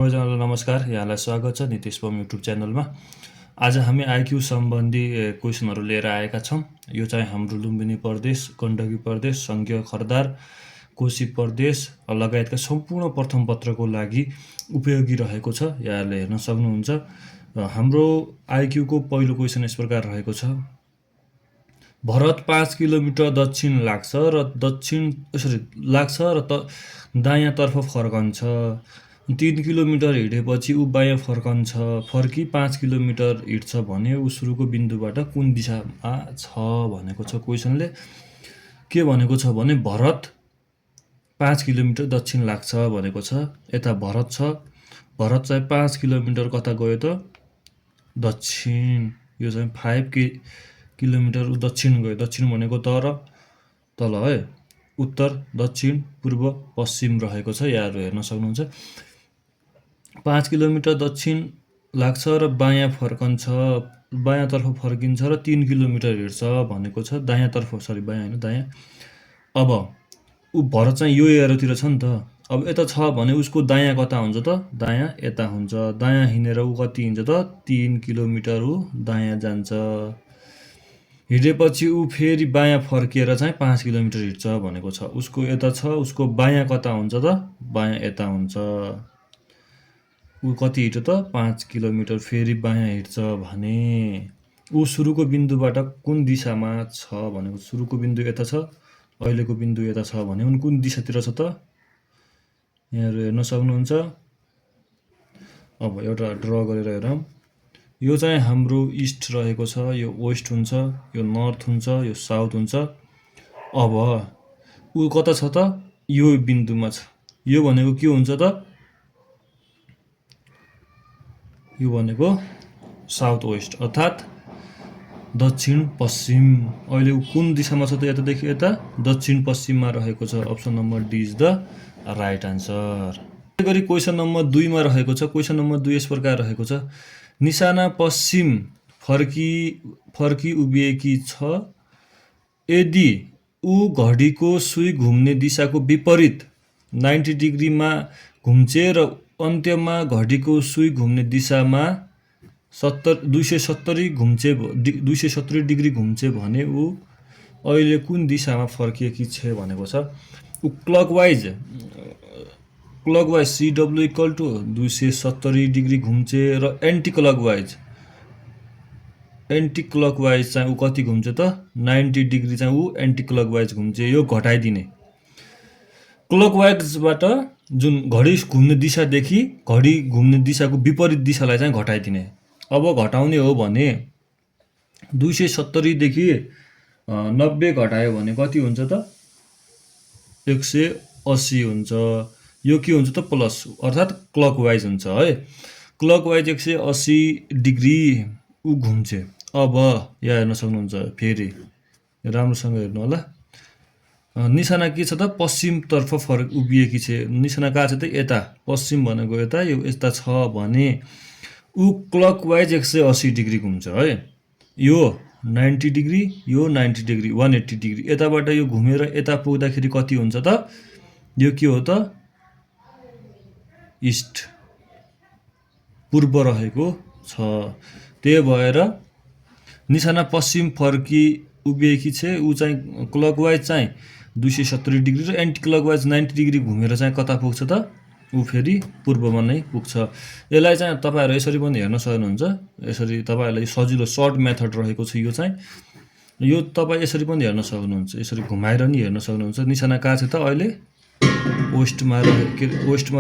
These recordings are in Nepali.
सबैजनालाई नमस्कार। यहाँलाई स्वागत छ नीतिश पम युट्युब च्यानलमा। आज हामी आइक्यू सम्बन्धी क्वेसनहरू लिएर आएका छौँ। यो चाहिँ हाम्रो लुम्बिनी प्रदेश, गण्डकी प्रदेश, सङ्घीय खरदार, कोशी प्रदेश लगायतका सम्पूर्ण प्रथम पत्रको लागि उपयोगी रहेको छ। यहाँले हेर्न सक्नुहुन्छ। हाम्रो आइक्यूको पहिलो क्वेसन यस प्रकार रहेको छ। भरत 5 किलोमिटर दक्षिण लाग्छ र दायाँतर्फ फर्कन्छ। 3 किलोमिटर हिँडेपछि ऊ बायाँ फर्कन्छ। फर्की 5 किलोमिटर हिँड्छ भने ऊ सुरुको बिन्दुबाट कुन दिशामा छ भनेको छ। क्वेसनले के भनेको छ भने भरत 5 किलोमिटर दक्षिण लाग्छ भनेको छ। यता भरत छ। भरत चाहिँ 5 किलोमिटर कता गयो त? दक्षिण। यो चाहिँ 5 किलोमिटर ऊ दक्षिण गयो। दक्षिण भनेको तल है। उत्तर, दक्षिण, पूर्व, पश्चिम रहेको छ। यहाँहरू हेर्न सक्नुहुन्छ। 5 किलोमिटर दक्षिण लाग्छ र बायाँ फर्कन्छ, बायाँतर्फ फर्किन्छ र 3 किलोमिटर हिँड्छ भनेको छ। दायाँ होइन। अब ऊ भरत चाहिँ यो एरोतिर छ नि त। अब यता छ भने उसको दायाँ कता हुन्छ त? दायाँ यता हुन्छ। दायाँ हिँडेर ऊ कति हिँड्छ त? 3 किलोमिटर ऊ दायाँ जान्छ। हिँडेपछि ऊ फेरि बायाँ फर्किएर चाहिँ 5 किलोमिटर हिँड्छ भनेको छ। उसको यता छ, उसको बायाँ कता हुन्छ त? बायाँ यता हुन्छ। ऊ कति हिँड्छ त? 5 किलोमिटर फेरि बायाँ हिँड्छ भने ऊ सुरुको बिन्दुबाट कुन दिशामा छ भनेको। सुरुको बिन्दु यता छ, अहिलेको बिन्दु यता छ भने उनी कुन दिशातिर छ त? यहाँहरू हेर्न सक्नुहुन्छ। अब एउटा ड्र गरेर हेरौँ। यो चाहिँ हाम्रो इस्ट रहेको छ, यो वेस्ट हुन्छ, यो नर्थ हुन्छ, यो साउथ हुन्छ। अब ऊ कता छ त? यो बिन्दुमा छ। यो भनेको के हुन्छ त? यो भनेको साउथ वेस्ट अर्थात् दक्षिण पश्चिम। अहिले ऊ कुन दिशामा छ त? यतादेखि यता दक्षिण पश्चिममा रहेको छ। Option number D is the right answer. त्यसै गरी क्वेसन नम्बर 2 मा रहेको छ। क्वेसन नम्बर 2 यस प्रकार रहेको छ। निशाना पश्चिम फर्की उभिएकी छ यदि ऊ घडीको सुई घुम्ने दिशाको विपरीत 90 डिग्रीमा घुम्चे र अन्त्यमा घडीको सुई घुम्ने दिशामा 270 डिग्री घुम्चे भने ऊ अहिले कुन दिशामा फर्किएकी छ भनेको छ। ऊ clockwise CW equal to 270 degree घुम्चे र एन्टी क्लकवाइज चाहिँ ऊ कति घुम्छ त? 90 डिग्री चाहिँ ऊ एन्टी क्लकवाइज घुम्चे। यो घटाइदिने। क्लकवाइजबाट जुन घडी घुम्ने दिशादेखि घडी घुम्ने दिशाको विपरीत दिशालाई चाहिँ घटाइदिने। अब घटाउने हो भने 270 देखि 90 घटायो भने कति हुन्छ त? 180 हुन्छ। यो के हुन्छ त? प्लस, अर्थात् क्लकवाइज हुन्छ है। क्लकवाइज 180 डिग्री ऊ घुम्छ। अब यहाँ हेर्न सक्नुहुन्छ। फेरि राम्रोसँग हेर्नु होला। निशाना के छ त? पश्चिमतर्फ उभिएकी छ। निशाना कहाँ छ त? यता। पश्चिम भनेको यता, यो यता छ भने ऊ क्लकवाइज 180 डिग्री घुम्छ है। यो 90 डिग्री, यो 90 डिग्री, 180 डिग्री। यताबाट यो घुमेर यता पुग्दाखेरि कति हुन्छ त? यो के हो त? इस्ट, पूर्व रहेको छ। त्यही भएर निशाना पश्चिम फर्की उभिएकी छ। ऊ चाहिँ क्लकवाइज चाहिँ 270 डिग्री र एन्टी क्लकवाइज 90 डिग्री घुमेर चाहिँ कता पुग्छ त? ऊ फेरि पूर्वमा नै पुग्छ। यसलाई चाहिँ तपाईँहरू यसरी पनि हेर्न सक्नुहुन्छ। यसरी तपाईँहरूलाई सजिलो सर्ट मेथड रहेको छ। यो चाहिँ यो तपाईँ यसरी पनि हेर्न सक्नुहुन्छ। यसरी घुमाएर नि हेर्न सक्नुहुन्छ। निशाना कहाँ छ त? अहिले वेस्टमा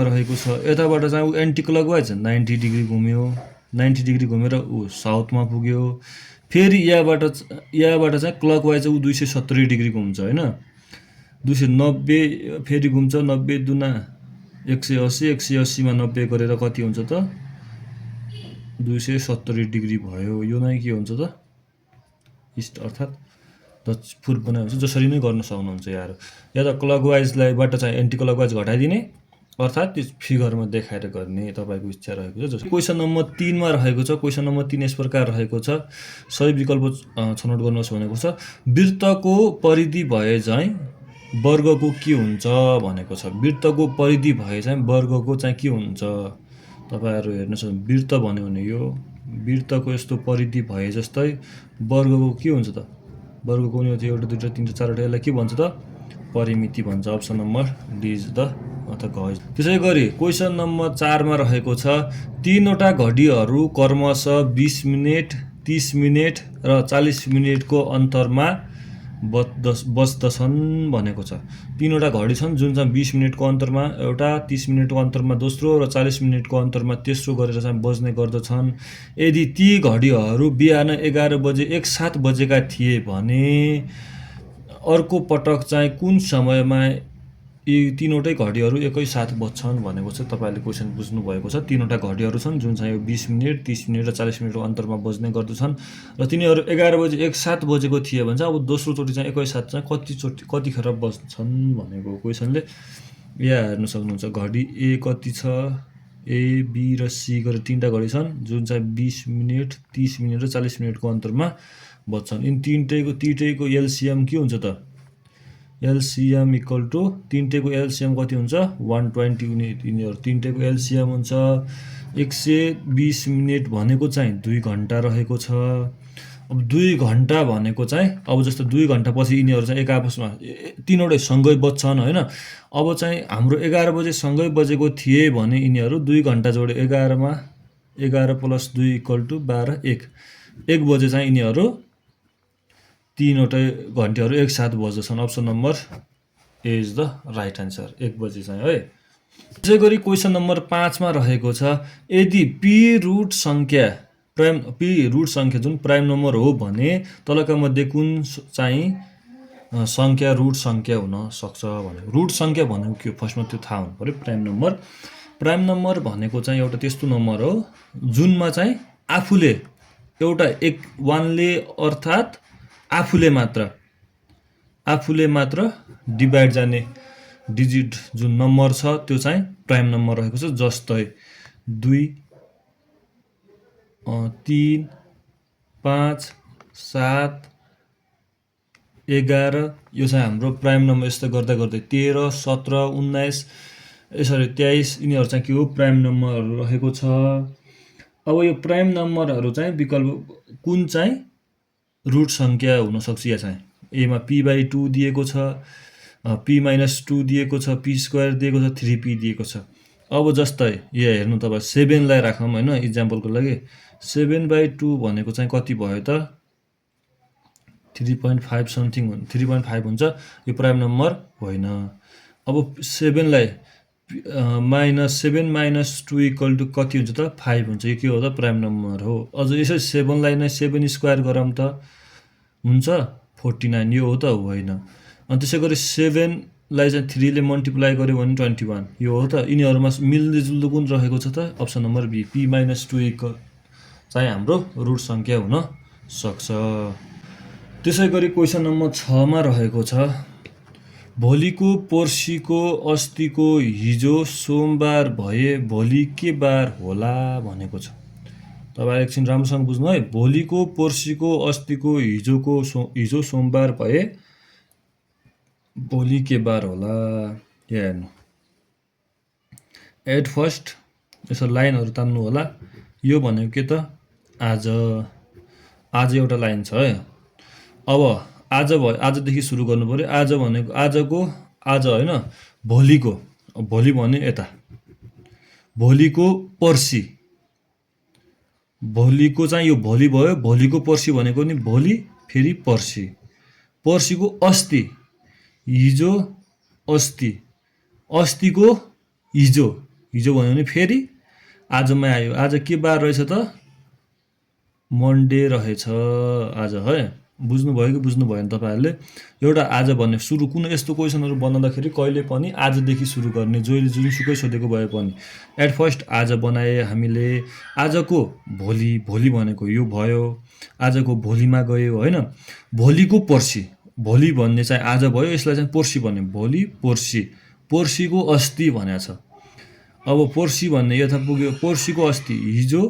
रहेको छ। यताबाट चाहिँ ऊ एन्टी क्लकवाइज 90 डिग्री घुम्यो। 90 डिग्री घुमेर ऊ साउथमा पुग्यो। फेरि यहाँबाट चाहिँ क्लकवाइज ऊ 270 डिग्री घुम्छ होइन। 290 फेरि घुम्छ। 90 दुना 180, 180 मा 90 गरेर कति हुन्छ त? 270 डिग्री भयो। यो नै के हुन्छ त? इस्ट अर्थात् पूर्व नै हुन्छ। जसरी नै गर्न सक्नुहुन्छ यहाँहरू। या त क्लकवाइजलाईबाट चाहिँ एन्टी क्लकवाइज घटाइदिने, अर्थात् त्यो फिगरमा देखाएर गर्ने तपाईँको इच्छा रहेको छ। जस्तो क्वेसन नम्बर 3 मा रहेको छ। क्वेसन नम्बर 3 यस प्रकार रहेको छ। सही विकल्प छनौट गर्नुहोस् भनेको छ। वृत्तको परिधि भए चाहिँ वर्गको के हुन्छ भनेको छ। वृत्तको परिधि भए चाहिँ वर्गको चाहिँ के हुन्छ तपाईहरु हेर्नुस् वृत्त भन्यो भने यो वृत्तको यस्तो परिधि भए जस्तै वर्गको के हुन्छ त वर्गको नि एउटा 2 3 4 यसलाई के भन्छ त परिमिति भन्छ option number D is the अथवा घ। त्यसैगरी क्वेशन नम्बर 4 मा रहेको छ तीनवटा घडीहरू क्रमशः 20 मिनेट 30 मिनेट र 40 मिनेटको अन्तरमा बज्दछन् भनेको छ। तीनवटा घडी छन् जुन चाहिँ 20 मिनेटको अन्तरमा एउटा 30 मिनेटको अन्तरमा दोस्रो र 40 मिनेटको अन्तरमा तेस्रो गरेर चाहिँ बज्ने गर्दछन्। यदि ती घडीहरू बिहान 11 बजे एकसाथ बजेका थिए भने अर्को पटक चाहिँ कुन समयमा यी तीनवटै घडीहरू एकैसाथ बज्छन् भनेको छ। तपाईहरुले क्वेशन बुझ्नु भएको छ। तीनवटा घडीहरू छन् जुन चाहिँ 20 मिनेट 30 मिनेट र 40 मिनेटको अन्तरमा बज्ने गर्दछन् र तिनीहरू 11 बजे एकसाथ बजेको थिए भने चाहिँ अब दोस्रो चोटी चाहिँ एकैसाथ चाहिँ कतिखेर बज्छन् भनेको क्वेशनले यहाँ हेर्न सक्नुहुन्छ। घडी ए कति छ ए बी र सी गरेर तीनटा घडी छन् जुन चाहिँ 20 मिनेट 30 मिनेट र 40 मिनेटको अन्तरमा बज्छन्। यिन तीनटैको एलसीएम के हुन्छ त एलसीएम इक्वल टु तीनटैको एलसीएम कति हुन्छ 120 यिनीहरू तीनटैको एलसीएम हुन्छ 120 मिनेट भनेको चाहिँ 2 घण्टा रहेको छ। अब 2 घण्टा भनेको चाहिँ अब जस्तो 2 घण्टा पछि यिनीहरू चाहिँ एक आपसमा तीनवटै सँगै बज्छन् हैन। अब चाहिँ हाम्रो 11 बजे सँगै बजेको थिए भने यिनीहरू 2 घण्टा जोडे 11 मा 11 + 2 = 12 1 बजे चाहिँ यिनीहरू तीनवटै घण्टीहरू एकसाथ बज्दछन्। Option number A is the right answer 1 बजे चाहिँ है। त्यसैगरी क्वेशन नम्बर 5 मा रहेको छ यदि पी रुट संख्या जुन प्राइम नम्बर हो भने तलका मध्ये कुन चाहिँ संख्या रुट संख्या हुन सक्छ भनेको। रुट संख्या भनेको के हो फर्स्टमा त्यो थाहा हुनु पर्यो। प्राइम नम्बर भनेको चाहिँ एउटा त्यस्तो नम्बर हो जुनमा चाहिँ आफूले एउटा 1 ले अर्थात आफूले मात्र डिभाइड जाने डिजिट जुन नम्बर छ त्यो चाहिँ प्राइम नम्बर रहेको छ। जस्तै 2 3 5 7 11 यो चाहिँ हाम्रो प्राइम नम्बर। यस्तो गर्दा गर्दै 13 17 19 यसरी 23 यिनीहरू चाहिँ के हो प्राइम नम्बरहरू रहेको छ। अब यो प्राइम नम्बरहरू चाहिँ विकल्प कुन चाहिँ रुट संख्या हुन सक्छ। या चाहिँ ए मा p/2 दिएको छ p-2 दिएको छ p² दिएको छ 3p दिएको छ। अब जस्तै यहाँ हेर्नु तपाईं 7 लाई राखौं हैन इक्जाम्पलको लागि 7/2 भनेको चाहिँ कति भयो त 3.5 समथिङ 3.5 हुन्छ। यो प्राइम नम्बर होइन। अब 7 लाई -7 - 2 = कति हुन्छ त 5 हुन्छ। यो के हो त प्राइम नम्बर हो। अझ यसै 7 लाई नै 7² गरौँ त हुन्छ 49 यो हो त होइन। अनि त्यसैगरी 7 लाई चाहिँ 3 ले मल्टिप्लाई गर्यो भने 21 यो हो त। यिनीहरुमा मिल्दो जुल्दो कुन रहेको छ त अप्सन नम्बर बी p-2 चाहिँ हाम्रो रुट संख्या हुन सक्छ। त्यसैगरी क्वेशन नम्बर 6 मा रहेको छ भोलिको पर्सिको अस्तिको हिजो सोमबार भए भोलि के बार होला भनेको छ। तपाईहरु एकछिन राम्रोसँग बुझ्नु है। भोलिको पर्सिको अस्तिको हिजो सोमबार भए भोलि के बार होला यहाँ हेर्नु। एट फर्स्ट यसो लाइनहरु तान्नु होला। यो भनेको के त आज एउटा लाइन छ है। अब आजदेखि सुरु गर्नु पर्यो। आज भनेको आज हैन भोलि भने यता भोलिको पर्सि भोलिको चाहिँ यो भोलि भयो। भोलिको पर्सि भनेको नि भोलि फेरि पर्सि पर्सिको अस्ति हिजो अस्ति अस्तिको हिजो भन्यो भने फेरि आजमै आयो। आज के बार रहेछ त मन्डे रहेछ आज है। बुझ्नु भयो कि बुझ्नु भएन तपाईहरुले। एउटा आज भन्ने सुरु कुन यस्तो क्वेशनहरु बनाउँदाखेरि कहिले पनि आजदेखि सुरु गर्ने जहिले जुनसुकै सोधेको भए पनि एट फर्स्ट आज बनाए हामीले। आजको भोलि भनेको यो भयो। आजको भोलिमा गयो हैन। भोलिको पर्सि भोलि भन्ने चाहिँ आज भयो। यसलाई चाहिँ पर्सि भन्ने भोलि पर्सि पर्सिको अस्ति भनेको छ। अब पर्सि भन्ने यता पुग्यो। पर्सिको अस्ति हिजो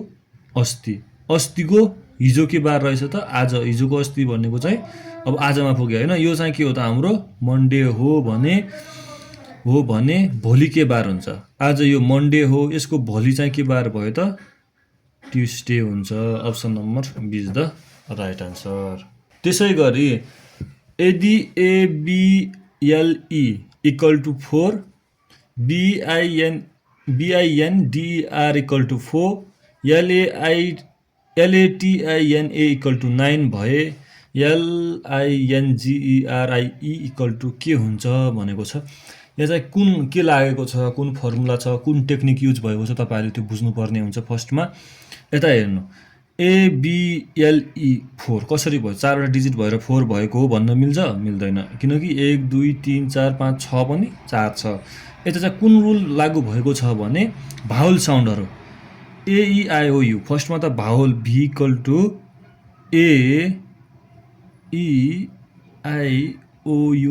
अस्ति अस्तिको हिजो के बार रहेछ त आज। हिजोको अस्ति भनेको चाहिँ अब आजमा पुग्यो हैन। यो चाहिँ के हो त हाम्रो मन्डे हो भने हो भने भोलि के बार हुन्छ? आज यो मन्डे हो, यसको भोलि चाहिँ के बार भयो त? ट्युसडे हुन्छ। Option number B is the right answer. त्यसै गरी यदि एबिएलई equal to 4, बिआइएनडिआर equal to 4, एलएटिआइएनए equal to 9 भए एलआइएनजिइआरआइई इक्वल टु के हुन्छ भनेको छ। यहाँ चाहिँ कुन के लागेको छ, कुन फर्मुला छ, कुन टेक्निक युज भएको छ तपाईँहरूले त्यो बुझ्नुपर्ने हुन्छ। फर्स्टमा यता हेर्नु, एबिएलई 4 कसरी भयो? 4वटा डिजिट भएर 4 भएको हो भन्न मिल्छ? मिल्दैन, किनकि 1 2 3 4 5 6 पनि 4 छ। यता चाहिँ कुन रुल लागू भएको छ भने भावल साउन्डहरू एइआइओयु। फर्स्टमा त भावल भी इक्वल टु एइआइओयु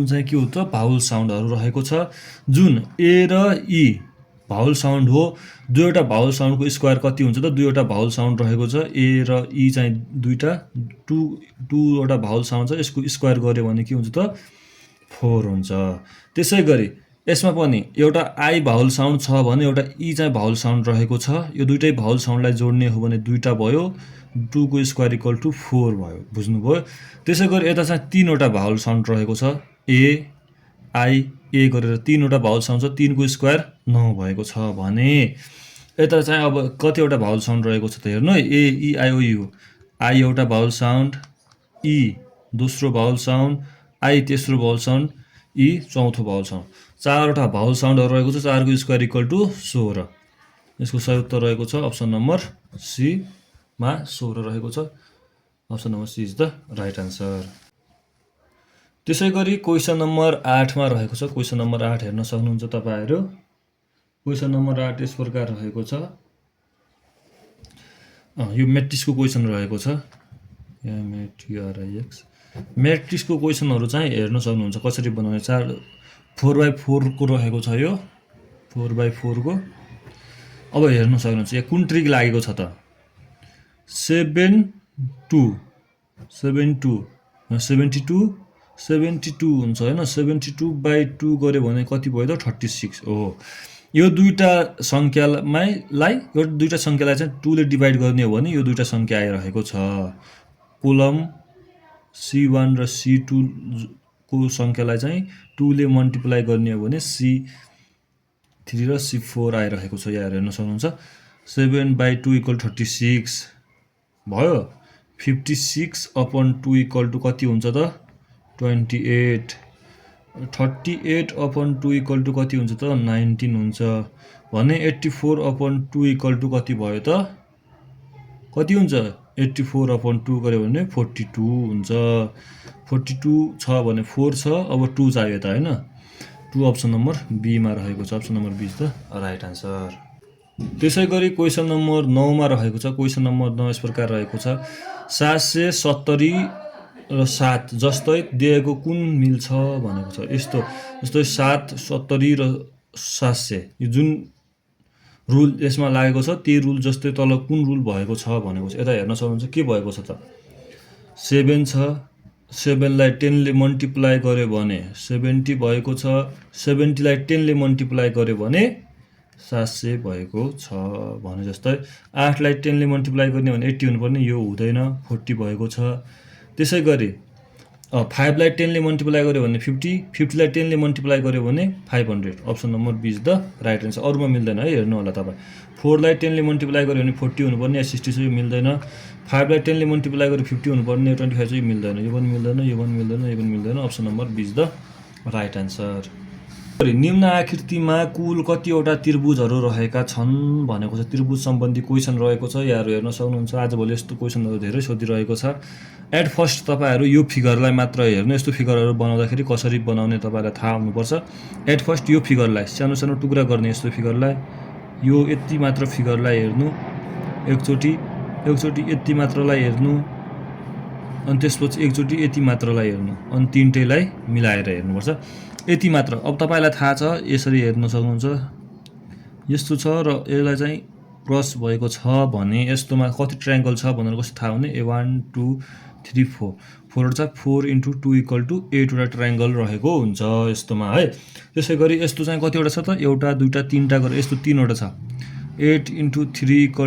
चाहिँ के हो त? भावल साउन्डहरू रहेको छ, जुन ए र ई भावल साउन्ड हो। दुईवटा भावल साउन्डको स्क्वायर कति हुन्छ त? दुईवटा भावल साउन्ड रहेको छ, ए र ई चाहिँ टूवटा भावल साउन्ड छ, यसको स्क्वायर गऱ्यो भने के हुन्छ त? 4 हुन्छ। त्यसै गरी यसमा पनि एउटा आई भावल साउन्ड छ भने एउटा ई चाहिँ भावल साउन्ड रहेको छ। यो दुइटै भावल साउन्डलाई जोड्ने हो भने 2टा भयो, 2 को स्क्वायर इक्वल टु 4 भयो। बुझ्नुभयो? त्यसै गरी यता चाहिँ 3वटा भावल साउन्ड रहेको छ, ए आई ए गरेर 3वटा भावल साउन्ड छ, 3 को स्क्वायर 9 भएको छ भने यता चाहिँ अब कतिवटा भावल साउन्ड रहेको छ त हेर्नु है। ए ई आई ओ यु, आई एउटा भावल साउन्ड, ई दोस्रो भावल साउन्ड, आई तेस्रो भावल साउन्ड, ई चौथो भावल साउन्ड। 4वटा भावल साउन्डहरू रहेको छ, 4 को स्क्वायर इक्वल टु 16। यसको सही उत्तर रहेको छ अप्सन नम्बर सी मा 16 रहेको छ। Option number C is the right answer. त्यसै गरी क्वेसन नम्बर 8 मा रहेको छ। क्वेसन नम्बर 8 हेर्न सक्नुहुन्छ तपाईहरू। क्वेसन नम्बर 8 यस प्रकार रहेको छ। यो म्याट्रिक्सको क्वेसन रहेको छ, एमएटिआरआइएक्स। म्याट्रिक्सको क्वेसनहरू चाहिँ हेर्न सक्नुहुन्छ कसरी बनाउने। 4x4 को रहेको छ यो, 4x4 को। अब हेर्न सक्नुहुन्छ यहाँ कुन ट्रिक लागेको छ त? 72 हुन्छ हैन। 72/2 गर्यो भने कति भयो त? 36 हो। यो दुईटा संख्यालाई चाहिँ 2 ले डिभाइड गर्ने हो भने यो दुईटा संख्या आइरहेको छ। कोलम C1 र C2 को संख्यालाई चाहिँ 2 ले मल्टिप्लाई गर्ने हो भने C3 र C4 आइरहेको छ। यहाँ हेर्न सक्नुहुन्छ 7/2 इक्वल 36 भयो। 56/2 इक्वल टु कति हुन्छ त? 28। 38/2 इक्वल टु कति हुन्छ त? 19 हुन्छ भने 84/2 इक्वल टु कति भयो त? कति हुन्छ? 84/2 गर्यो भने 42 हुन्छ। 42 छ भने 4 छ, अब 2 चाहियो त हैन। 2 अप्सन नम्बर बी मा रहेको छ। Option number B is the right answer. त्यसै गरी क्वेसन नम्बर 9 मा रहेको छ। क्वेसन नम्बर 9 यस प्रकार रहेको छ। 770 र 7 जस्तै दिएको कुन मिल्छ भनेको छ। जस्तै 770 र 700 यो जुन रुल यसमा लागेको छ त्यही रुल जस्तै तल कुन रुल भएको छ भनेको छ। यता हेर्न सक्नुहुन्छ के भएको छ त? 7 छ, 7 लाई 10 ले मल्टिप्लाई गर्यो भने 70 भएको छ। 70 लाई 10 ले मल्टिप्लाई गर्यो भने 700 भएको छ भने जस्तै 8 लाई 10 ले मल्टिप्लाई गर्ने भने 80 हुनुपर्ने, यो हुँदैन, 40 भएको छ। त्यसै गरी 5 लाई 10 ले मल्टिप्लाई गर्यो भने 50, 50 लाई 10 ले मल्टिप्लाई गर्यो भने 500। Option number B is the right answer. अरूमा मिल्दैन है, हेर्नु होला तपाईँ। 4 लाई 10 ले मल्टिप्लाई गर्यो भने 40 हुनुपर्ने, या 60 छ, यो मिल्दैन। 5 लाई 10 ले मल्टिप्लाई गर्यो 50 हुनुपर्ने, 25 छ, यो मिल्दैन, यो पनि मिल्दैन, यो पनि मिल्दैन, यो पनि मिल्दैन। Option number B is the right answer. निम्न आकृतिमा कुल कतिवटा त्रिभुजहरू रहेका छन् भनेको छ। त्रिभुज सम्बन्धी क्वेसन रहेको छ। यहाँहरू हेर्न सक्नुहुन्छ आजभोलि यस्तो क्वेसनहरू धेरै सोधिरहेको छ। एट फर्स्ट तपाईहरू यो फिगरलाई मात्र हेर्नु। यस्तो फिगरहरू बनाउँदाखेरि कसरी बनाउने तपाईलाई थाहा हुनुपर्छ। एट फर्स्ट यो फिगरलाई सानो सानो टुक्रा गर्ने, यस्तो फिगरलाई यो यति मात्र फिगरलाई हेर्नु एकचोटि यति मात्रलाई हेर्नु, अनि त्यसपछि एकचोटि यति मात्रलाई हेर्नु, अनि तीनटैलाई मिलाएर हेर्नुपर्छ। यति मात्र। अब तपाईलाई थाहा छ यसरी हेर्न सक्नुहुन्छ। यस्तो छ र यसलाई चाहिँ क्रस भएको छ भने यस्तोमा कति ट्रायंगल छ भनेर कसरी थाहा हुने? 1 2 3 4 4 × 4 × 2 = 8 वटा ट्रायङ्गल रहेको हुन्छ यस्तोमा है। त्यसै गरी यस्तो चाहिँ कतिवटा छ त, एउटा दुईटा तिनटा गरेर यस्तो 3 वटा छ। 8 × 3 =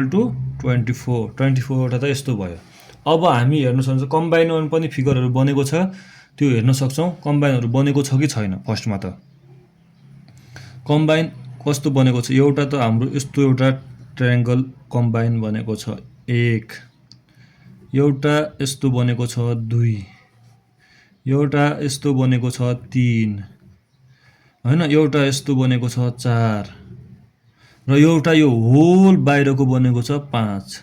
24, 24 वटा त यस्तो भयो। अब हामी हेर्न सक्छौँ कम्बाइनमा पनि फिगरहरू बनेको छ, त्यो हेर्न सक्छौँ कम्बाइनहरू बनेको छ कि छैन। फर्स्टमा त कम्बाइन कस्तो बनेको छ, एउटा त हाम्रो यस्तो एउटा ट्रायङ्गल कम्बाइन बनेको छ 1, एउटा यस्तो बनेको छ 2, एउटा यस्तो बनेको छ 3 हैन, एउटा यस्तो बनेको छ 4 र एउटा यो होल बाहिरको बनेको छ 5।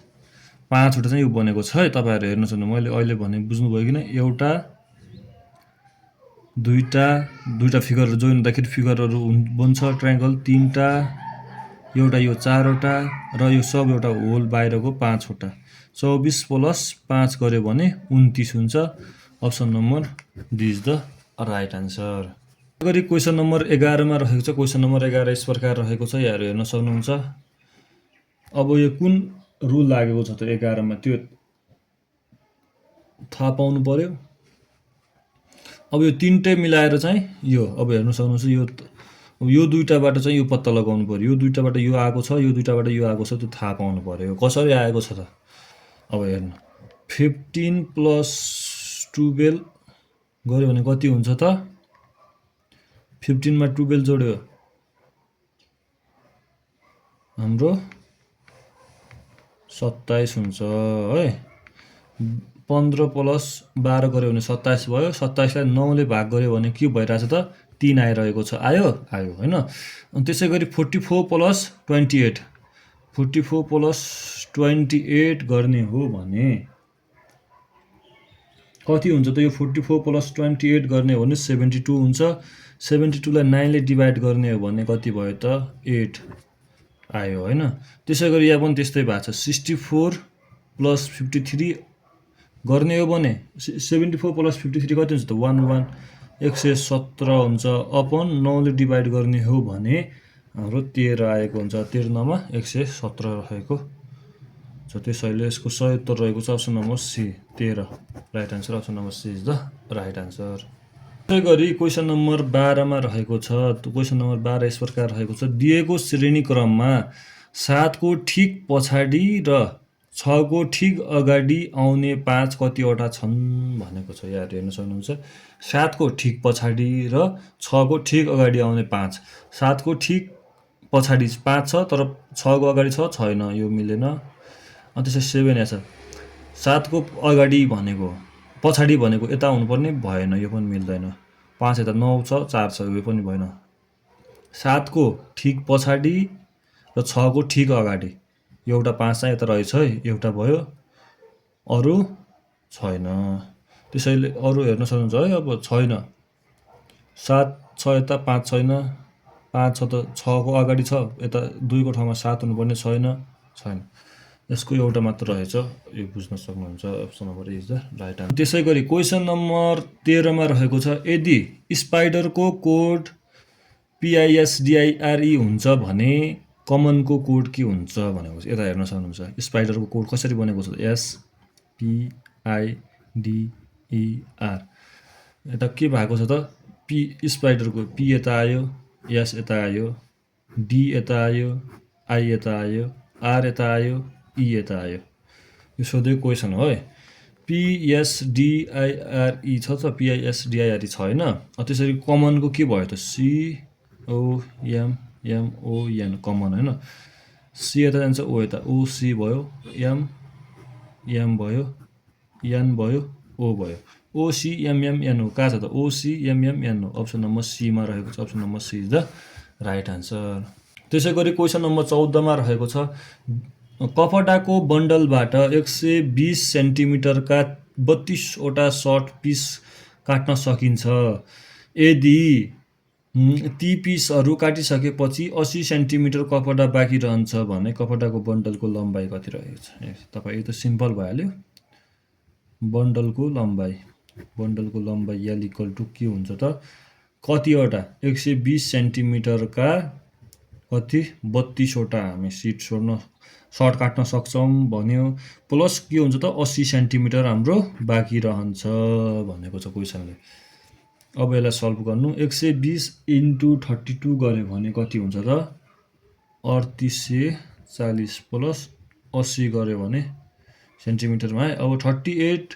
5 वटा चाहिँ यो बनेको छ है। तपाईहरु हेर्न सक्नु, मैले अहिले भने बुझ्नुभयो किन, एउटा दुईटा फिगरहरू जोइन हुँदाखेरि फिगरहरू बन्छ ट्रायङ्गल, 3टा, एउटा यो 4 वटा र यो सब एउटा होल बाहिरको 5 वटा। 24 + 5 गर्यो भने 29 हुन्छ। Option number D is the right answer. गरी क्वेसन नम्बर 11 मा रहेको छ। क्वेसन नम्बर 11 यस प्रकार रहेको छ, यहाँहरु हेर्न सक्नुहुन्छ। अब यो कुन रुल लागेको छ त 11 मा त्यो थाहा पाउनु पर्यो। अब यो तीनटै मिलाएर चाहिँ यो अब हेर्न सक्नुहुन्छ, यो दुईटाबाट चाहिँ यो पत्ता लगाउनु पर्यो। यो दुईटाबाट यो आएको छ, यो दुईटाबाट यो आएको छ, त्यो थाहा पाउनु पर्यो। कसरी आएको छ त, अब हेर्नु 15 + 12 गर्यो भने कति हुन्छ त, 15 मा 12 जोड्यो हाम्रो 27 हुन्छ है। 15 + 12 गर्यो भने 27 भयो। 27 लाई 9 ले भाग गर्यो भने के भइरहेछ त, 3 आइरहेको छ। आयो हैन। अनि त्यसै गरी 44 + 28, 44 + 28 गर्ने हो भने कति हुन्छ त, यो 44 + 28 गर्ने हो भने 72 हुन्छ। 72 लाई 9 ले डिभाइड गर्ने हो भने कति भयो त, 8 आयो हैन। त्यसै गरी यहाँ पनि त्यस्तै भएको छ। 64 + 53 गर्ने हो भने 74 + 53 कति हुन्छ त, 11 117 हुन्छ। अपन 9 ले डिभाइड गर्ने हो भने हाम्रो 13 आएको हुन्छ। 13 × 9 = 117 रहेको छ। त्यसैले यसको सही उत्तर रहेको छ option number C, 13 right answer. Option number C is the right answer. त्यसै गरी क्वेसन नम्बर 12 मा रहेको छ। क्वेसन नम्बर 12 यस प्रकार रहेको छ। दिएको श्रेणी क्रममा 7 को ठिक पछाडि र 6 को ठिक अगाडि आउने 5 कतिवटा छन् भनेको छ। यहाँ हेर्न सक्नुहुन्छ, 7 को ठिक पछाडि र 6 को ठिक अगाडि आउने 5। 7 को ठिक पछाडि 5 छ तर 6 को अगाडि छैन, यो मिलेन। अनि त्यसै 7 यहाँ छ। 7 को अगाडि भनेको पछाडि भनेको यता हुनुपर्ने, भएन, यो पनि मिल्दैन। 5 यता 9 छ, 4 छ, यो पनि भएन। 7 को ठिक पछाडि र 6 को ठिक अगाडि, एउटा 5 चाहिँ यता रहेछ है, एउटा भयो, अरु छैन। त्यसैले अरु हेर्न सक्नुहुन्छ है, अब छैन। 7 छ यता, 5 छैन। 5 छ त 6 को अगाडि छ, यता 2 को ठाउँमा 7 हुनुपर्ने, छैन। यसको एउटा मात्र रहेछ, यो बुझ्न सक्नुहुन्छ। Option number A is the right answer. त्यसै गरी क्वेसन नम्बर 13 मा रहेको छ। यदि स्पाइडरको कोड PISDIRE हुन्छ भने कमनको कोड के हुन्छ भनेको छ। यता हेर्न सक्नुहुन्छ, स्पाइडरको कोड कसरी बनेको छ, SPIDER। यता के भएको छ त, स्पाइडरको P यता आयो, S यता आयो, D यता आयो, I यता आयो, R यता आयो, E यता आयो। यो सोधेको क्वेसन हो है। PISDIRE छ त, PISDIRE छैन। त्यसरी कमनको के भयो त, COMMON कमन हैन। C यता जान्छ, O यता, OC भयो, M भयो, N भयो, O भयो। OCMMN हो। कहाँ छ त, OCMMN हो। अप्सन नम्बर सी मा रहेको छ। Option number C is the right answer. त्यसै गरी क्वेसन नम्बर 14 मा रहेको छ। कपडाको बन्डलबाट 120 सेन्टिमिटरका 32 वटा सर्ट पिस काट्न सकिन्छ। यदि ती पिसहरू काटिसकेपछि 80 सेन्टिमिटर कपडा बाँकी रहन्छ भने कपडाको बन्डलको लम्बाइ कति रहेको छ। तपाईँ यो त सिम्पल भइहाल्यो। बन्डलको लम्बाइ L = के हुन्छ त, कतिवटा 120 सेन्टिमिटरका कति 32 वटा हामी सिट छोड्न सर्ट काट्न सक्छौँ भन्यो। प्लस के हुन्छ त 80 सेन्टिमिटर हाम्रो बाँकी रहन्छ भनेको छ क्वेसनले। अब यसलाई सल्भ गर्नु। 120 × 32 गऱ्यो भने कति हुन्छ त 3840 प्लस 80 गऱ्यो भने सेन्टिमिटरमा है। अब 38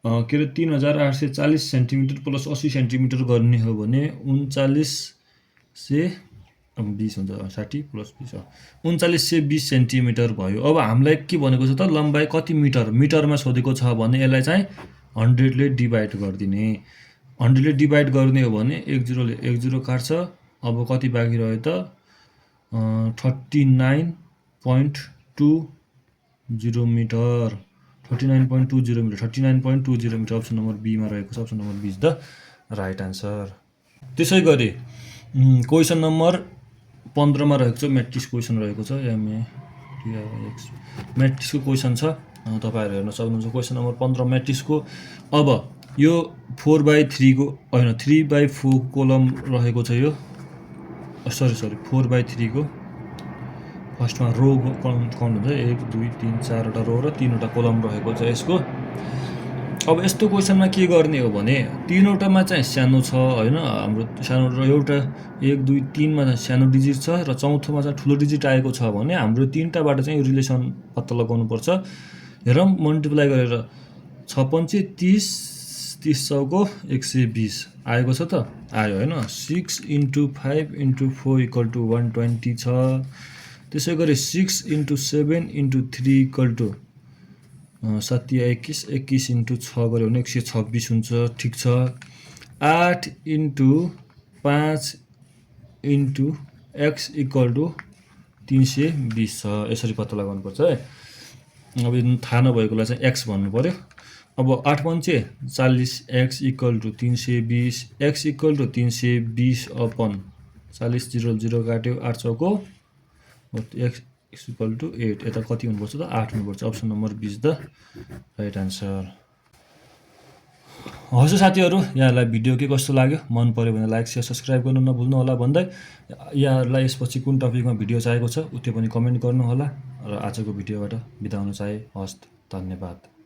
के अरे 3840 सेन्टिमिटर प्लस 80 सेन्टिमिटर गर्ने हो भने 3920 हुन्छ 60 प्लस 20 3920 सेन्टिमिटर भयो। अब हामीलाई के भनेको छ त लम्बाइ कति मिटर मिटरमा सोधेको छ भने यसलाई चाहिँ 100 ले डिभाइड गरिदिने। 100 ले डिभाइड गर्ने हो भने 10 ले 10 काट्छ। अब कति बाँकी रह्यो त 39.20 metre 39.20 metre 39.20 metre option number बीमा रहेको छ। Option number B is the right answer. त्यसै गरी क्वेसन नम्बर 15 मा रहेको छ म्याट्रिक्स क्वेसन रहेको छ। MATRIX म्याट्रिक्सको क्वेसन छ, तपाईहरु हेर्न सक्नुहुन्छ। Question number 15 म्याट्रिक्सको। अब यो 4/3 को हैन 3/4 कोलम रहेको छ। यो सरी 4/3 को फर्स्टमा रो काउन्ट हुन्छ 1 2 3 4 वटा रो र 3 वटा कोलम रहेको छ यसको। अब यस्तो क्वेसनमा के गर्ने हो भने 3 वटामा चाहिँ सानो छ हैन, हाम्रो सानो र एउटा 1 2 3 मा चाहिँ सानो डिजिट छ र चौथोमा चाहिँ ठुलो डिजिट आएको छ भने हाम्रो 3टाबाट चाहिँ यो रिलेसन पत्ता लगाउनु पर्छ। हेरौँ मल्टिप्लाई गरेर 6 पंचे 30 30 चौको 120 आएको छ त आयो हैन। 6 × 5 × 4 = 120 छ। त्यसै गरी 6 × 7 × 3 = 7 या 21 21 × 6 गऱ्यो भने 126 हुन्छ। ठिक छ। 8 × 5 × x = 320 छ। यसरी पत्ता लगाउनु पर्छ है। अब यो थाहा नभएकोलाई चाहिँ x भन्नु पर्यो। अब 8 पंचे 40 x = 320 x = 320 अपन 40 0 0 काट्यो 8 चौको x = 8 यता कति हुनुपर्छ त 8 हुनुपर्छ। Option number B is the right answer. हस् साथीहरु, यहाँलाई भिडियो के कस्तो लाग्यो मन पर्यो भने लाइक शेयर सब्स्क्राइब गर्नु नभुल्नु होला भन्दै यहाँहरुलाई यसपछि कुन टपिकमा भिडियो चाहिएको छ त्यो पनि कमेन्ट गर्नु होला र आजको भिडियोबाट बिदा हुन चाहे। हस्, धन्यवाद।